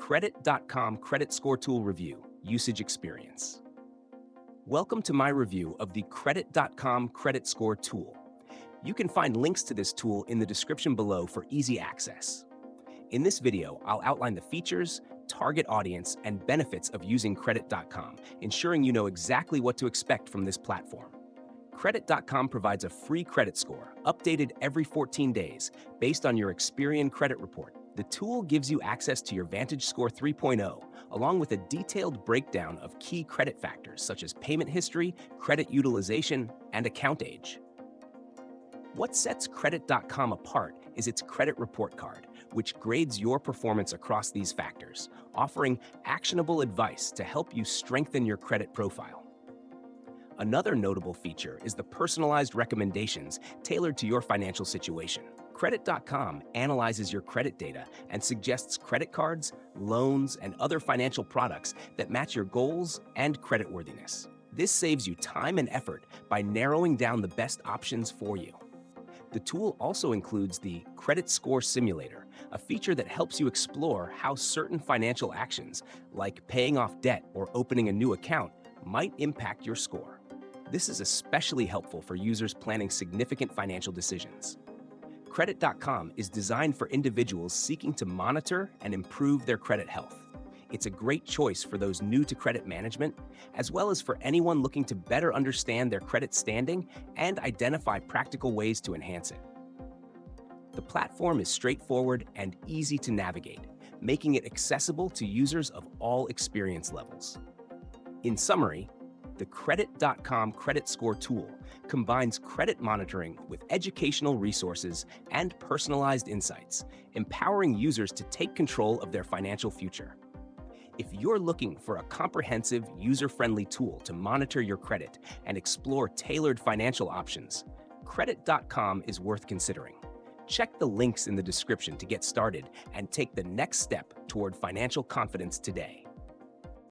Credit.com Credit Score Tool Review Usage Experience. Welcome to my review of the Credit.com Credit Score Tool. You can find links to this tool in the description below for easy access. In this video, I'll outline the features, target audience, and benefits of using Credit.com, ensuring you know exactly what to expect from this platform. Credit.com provides a free credit score, updated every 14 days, based on your Experian credit report. The tool gives you access to your VantageScore 3.0, along with a detailed breakdown of key credit factors such as payment history, credit utilization, and account age. What sets Credit.com apart is its credit report card, which grades your performance across these factors, offering actionable advice to help you strengthen your credit profile. Another notable feature is the personalized recommendations tailored to your financial situation. Credit.com analyzes your credit data and suggests credit cards, loans, and other financial products that match your goals and creditworthiness. This saves you time and effort by narrowing down the best options for you. The tool also includes the Credit Score Simulator, a feature that helps you explore how certain financial actions, like paying off debt or opening a new account, might impact your score. This is especially helpful for users planning significant financial decisions. Credit.com is designed for individuals seeking to monitor and improve their credit health. It's a great choice for those new to credit management, as well as for anyone looking to better understand their credit standing and identify practical ways to enhance it. The platform is straightforward and easy to navigate, making it accessible to users of all experience levels. In summary, the Credit.com Credit Score Tool combines credit monitoring with educational resources and personalized insights, empowering users to take control of their financial future. If you're looking for a comprehensive, user-friendly tool to monitor your credit and explore tailored financial options, Credit.com is worth considering. Check the links in the description to get started and take the next step toward financial confidence today.